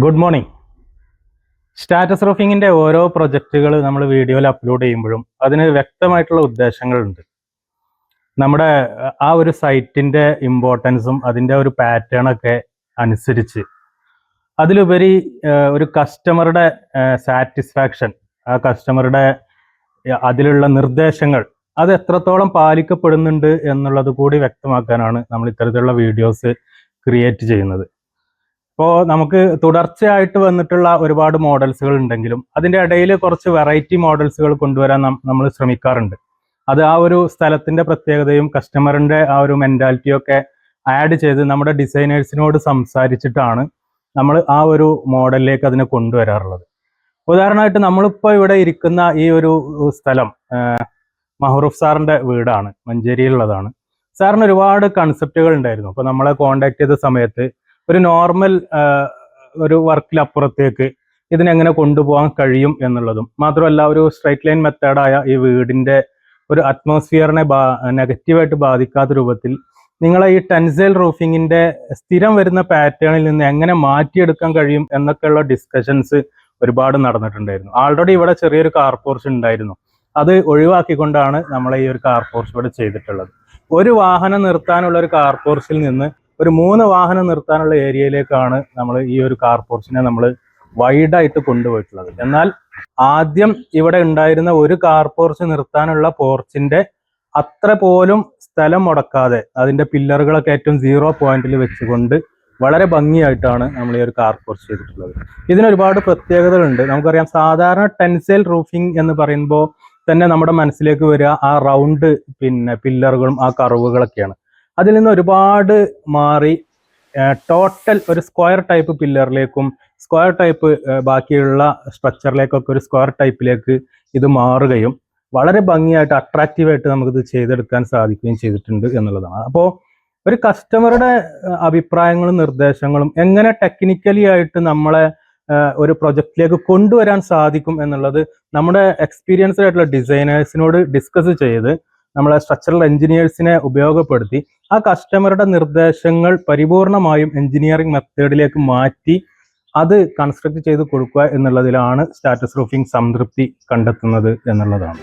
Good morning. Status റൂഫിങ്ങിൻ്റെ ഓരോ പ്രൊജക്റ്റുകൾ നമ്മൾ വീഡിയോയിൽ അപ്ലോഡ് ചെയ്യുമ്പോഴും അതിന് വ്യക്തമായിട്ടുള്ള ഉദ്ദേശങ്ങളുണ്ട്. നമ്മുടെ ആ ഒരു സൈറ്റിൻ്റെ ഇമ്പോർട്ടൻസും അതിൻ്റെ ഒരു പാറ്റേണൊക്കെ അനുസരിച്ച് അതിലുപരി ഒരു കസ്റ്റമറുടെ സാറ്റിസ്ഫാക്ഷൻ, ആ കസ്റ്റമറുടെ അതിലുള്ള നിർദ്ദേശങ്ങൾ അത് എത്രത്തോളം പാലിക്കപ്പെടുന്നുണ്ട് എന്നുള്ളത് കൂടി വ്യക്തമാക്കാനാണ് നമ്മൾ ഇത്തരത്തിലുള്ള വീഡിയോസ് ക്രിയേറ്റ് ചെയ്യുന്നത്. ഇപ്പോൾ നമുക്ക് തുടർച്ചയായിട്ട് വന്നിട്ടുള്ള ഒരുപാട് മോഡൽസുകൾ ഉണ്ടെങ്കിലും അതിൻ്റെ ഇടയിൽ കുറച്ച് വെറൈറ്റി മോഡൽസുകൾ കൊണ്ടുവരാൻ നമ്മൾ ശ്രമിക്കാറുണ്ട്. അത് ആ ഒരു സ്ഥലത്തിൻ്റെ പ്രത്യേകതയും കസ്റ്റമറിൻ്റെ ആ ഒരു മെൻറ്റാലിറ്റിയും ഒക്കെ ആഡ് ചെയ്ത് നമ്മുടെ ഡിസൈനേഴ്സിനോട് സംസാരിച്ചിട്ടാണ് നമ്മൾ ആ ഒരു മോഡലിലേക്ക് അതിനെ കൊണ്ടുവരാറുള്ളത്. ഉദാഹരണമായിട്ട് നമ്മളിപ്പോൾ ഇവിടെ ഇരിക്കുന്ന ഈ ഒരു സ്ഥലം മഹറൂഫ് സാറിൻ്റെ വീടാണ്, മഞ്ചേരിയിലുള്ളതാണ്. സാറിന് ഒരുപാട് കൺസെപ്റ്റുകൾ ഉണ്ടായിരുന്നു. അപ്പോൾ നമ്മളെ കോണ്ടാക്ട് ചെയ്ത സമയത്ത് ഒരു നോർമൽ ഒരു വർക്കിലപ്പുറത്തേക്ക് ഇതിനെങ്ങനെ കൊണ്ടുപോകാൻ കഴിയും എന്നുള്ളതും മാത്രമല്ല, ഒരു സ്ട്രൈറ്റ് ലൈൻ മെത്തേഡായ ഈ വീടിൻ്റെ ഒരു അറ്റ്മോസ്ഫിയറിനെ നെഗറ്റീവായിട്ട് ബാധിക്കാത്ത രൂപത്തിൽ നിങ്ങളെ ഈ ടെൻസൈൽ റൂഫിങ്ങിൻ്റെ സ്ഥിരം വരുന്ന പാറ്റേണിൽ നിന്ന് എങ്ങനെ മാറ്റിയെടുക്കാൻ കഴിയും എന്നൊക്കെയുള്ള ഡിസ്കഷൻസ് ഒരുപാട് നടന്നിട്ടുണ്ടായിരുന്നു. ആൾറെഡി ഇവിടെ ചെറിയൊരു കാർ പോർച്ച് ഉണ്ടായിരുന്നു. അത് ഒഴിവാക്കിക്കൊണ്ടാണ് നമ്മളെ ഈ ഒരു കാർ പോർച്ച് ഇവിടെ ചെയ്തിട്ടുള്ളത്. ഒരു വാഹനം നിർത്താനുള്ള ഒരു കാർ പോർച്ചിൽ നിന്ന് ഒരു 3 വാഹനം നിർത്താനുള്ള ഏരിയയിലേക്കാണ് നമ്മൾ ഈ ഒരു കാർ പോർച്ചിനെ നമ്മൾ വൈഡായിട്ട് കൊണ്ടുപോയിട്ടുള്ളത്. എന്നാൽ ആദ്യം ഇവിടെ ഉണ്ടായിരുന്ന ഒരു കാർ പോർച്ച് നിർത്താനുള്ള പോർച്ചിന്റെ അത്ര പോലും സ്ഥലം മുടക്കാതെ അതിന്റെ പില്ലറുകളൊക്കെ ഏറ്റവും 0 പോയിന്റിൽ വെച്ചുകൊണ്ട് വളരെ ഭംഗിയായിട്ടാണ് നമ്മൾ ഈ ഒരു കാർ പോർച്ച് ചെയ്തിട്ടുള്ളത്. ഇതിന് ഒരുപാട് പ്രത്യേകതകളുണ്ട്. നമുക്കറിയാം, സാധാരണ ടെൻസൈൽ റൂഫിംഗ് എന്ന് പറയുമ്പോൾ തന്നെ നമ്മുടെ മനസ്സിലേക്ക് വരിക ആ റൗണ്ട് പില്ലറുകളും ആ കർവുകളൊക്കെയാണ്. അതിൽ നിന്ന് ഒരുപാട് മാറി ടോട്ടൽ ഒരു സ്ക്വയർ ടൈപ്പ് പില്ലറിലേക്കും സ്ക്വയർ ടൈപ്പ് ബാക്കിയുള്ള സ്ട്രക്ചറിലേക്കൊക്കെ ഒരു സ്ക്വയർ ടൈപ്പിലേക്ക് ഇത് മാറുകയും വളരെ ഭംഗിയായിട്ട് അട്രാക്റ്റീവായിട്ട് നമുക്കിത് ചെയ്തെടുക്കാൻ സാധിക്കുകയും ചെയ്തിട്ടുണ്ട് എന്നുള്ളതാണ്. അപ്പോൾ ഒരു കസ്റ്റമറുടെ അഭിപ്രായങ്ങളും നിർദ്ദേശങ്ങളും എങ്ങനെ ടെക്നിക്കലി ആയിട്ട് നമ്മളെ ഒരു പ്രൊജക്റ്റിലേക്ക് കൊണ്ടുവരാൻ സാധിക്കും എന്നുള്ളത് നമ്മുടെ എക്സ്പീരിയൻസ്ഡ് ആയിട്ടുള്ള ഡിസൈനേഴ്സിനോട് ഡിസ്കസ് ചെയ്ത് നമ്മളെ സ്ട്രക്ചറൽ എഞ്ചിനീയേഴ്സിനെ ഉപയോഗപ്പെടുത്തി ആ കസ്റ്റമറുടെ നിർദ്ദേശങ്ങൾ പരിപൂർണമായും എഞ്ചിനീയറിംഗ് മെത്തേഡിലേക്ക് മാറ്റി അത് കൺസ്ട്രക്ട് ചെയ്ത് കൊടുക്കുക എന്നുള്ളതിലാണ് സ്റ്റാറ്റസ് റൂഫിംഗ് സംതൃപ്തി കണ്ടെത്തുന്നത് എന്നുള്ളതാണ്.